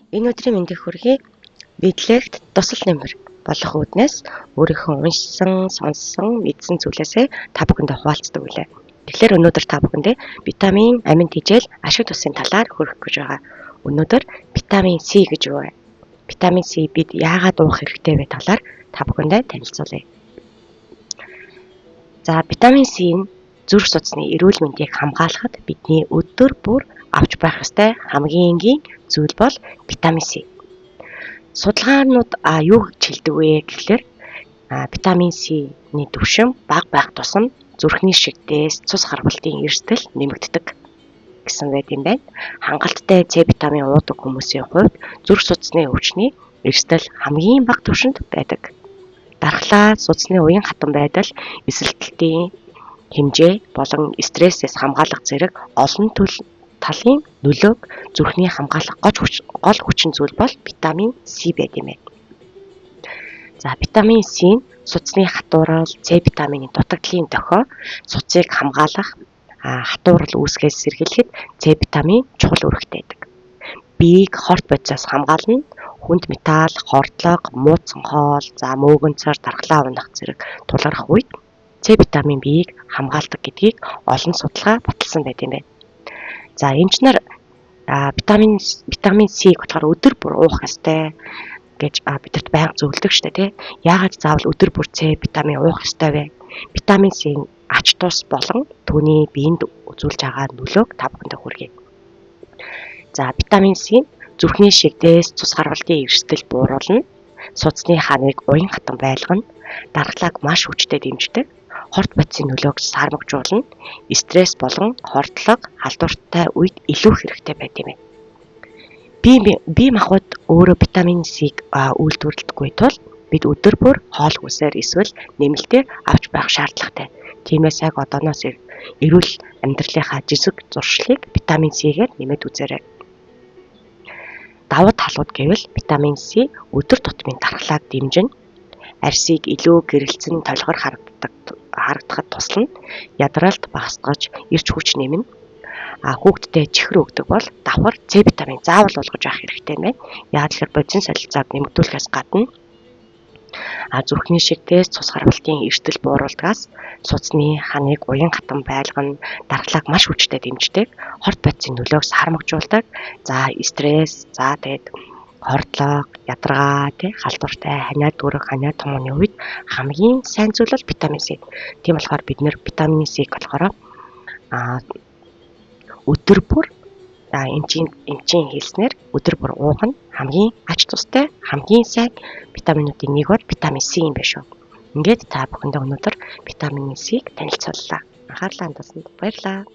Энэ өдрийн мэндийг хүргэе. Библиэд тусал нэмэр болох үүднээс өөрийнхөө уншсан, сонссон, мэдсэн зүйлээсээ та бүхэндээ хуваалцдаг үлээ. Тэгэхээр өнөөдөр та бүхэндээ витамин, амин тэжээл, ашиг тусын талаар хүргэх гэж байгаа. Өнөөдөр витамин С гэж юу вэ? Витамин С бид яагаад уух хэрэгтэй вэ талаар та бүхэндээ танилцуулъя. За, витамин С нь зүрх судасны эрүүл мэндийг хамгаалахад бидний өдөр бүр авч байх ёстой хамгийн энгийн зүйл бол витамин С. Судалгаанууд юу гэж хэлдэг вэ гэхлээр витамин С-ний түвшин бага байх тусам зүрхний шигтээс цус харвалтын эрсдэл нэмэгддэг гэсэн байт юм байна. Хангалттай С витамин уудаг хүмүүсийн хувьд зүрх судасны өвчний эрсдэл хамгийн бага түвшинд байдаг. Дархлаа, судасны уян хатан байдал, эсрэлтийн хэмжээ болон стрессээс хамгаалах зэрэг олон талын нөлөөг зүрхний хамгаалах гол хүчин зүйл бол витамин С байт юм байна. За, витамин С нь судасны хатуурал, С витамины дутагдлын дохио, судсыг хамгаалах, хатуурал үүсгээс сэргийлэхэд С витамин чухал үүрэгтэй байдаг. Биеийг хорт бодисоос хамгаална, хүнд металл, хордлого, мууцсан хоол, мөөгөнцөр, дархлаа унах зэрэг тулгарх үед С витамин биеийг хамгаалдаг гэдгийг олон судалгаа баталсан байт юм байна. За, эмчнэр витамин С-г болохоор өдөр бүр уух ёстой гэж бидэрт байнга зөвлөдөг шүү дээ, тий. Яагаад заавал өдөр бүр С витамин уух ёстой вэ? Витамин С-ийн ач тус болон түүний биед үзүүлж байгаа нөлөөг та бүхэндээ хүргэе. За, витамин С нь зүрхний шигтээс цус харвалтын эрсдэл бууруулна, судасны ханыг уян хатан байлгана, дархлааг маш хүчтэй дэмждэг, хорт бодисын нөлөөг сармагжуулна, стресс болон хордлого, халдвартай үед илүү хэрэгтэй байт юм байна. Бие махбод өөрөө витамин С-г үйлдвэрлэдэггүй тул бид өдөр бүр хоол хүнсээр эсвэл нэмэлтээр авч байх шаардлагатай. Тиймээс яг одооноос эрүүл амьдралынхаа жижиг зуршлыг витамин С-гээр нэмээд үзээрэй. Давуу талууд гэвэл витамин С өдөр тутмын дархлааг дэмжинэ, арьсыг илүү гэрэлцэн толгор харагдахад туслана, ядралт багасгаж эрч хүч нэмнэ. Хүүхдэд чихэр өгдөг бол давхар С витамин заавал олгож авах хэрэгтэй юм байна. Яг л бодисын солилцоог нэмэгдүүлэхээс гадна зүрхний шигтээс цус харвалтын эрсдэл бууруулдгаас судасны ханыг уян хатан байлгана, дархлааг маш хүчтэй дэмждэг, хорт бодисын нөлөөг сармагжуулдаг. За, стресс, тэгээд хордлого, ядаргаа, халдвартай, ханиад дүүрэг, ханиад томооны үед хамгийн сайн зүйл бол витамин С. Тийм болохоор бид нэр витамин С-г болохоор өдөр бүр эмчийн хэлснээр өдөр бүр уух нь хамгийн ач тустай, хамгийн сайн витаминуудын нэг бол витамин С юм байна шүү. Ингээд та бүхэндээ өнөөдөр витамин С-г танилцууллаа. Анхаарлаа хандуулсанд баярлалаа.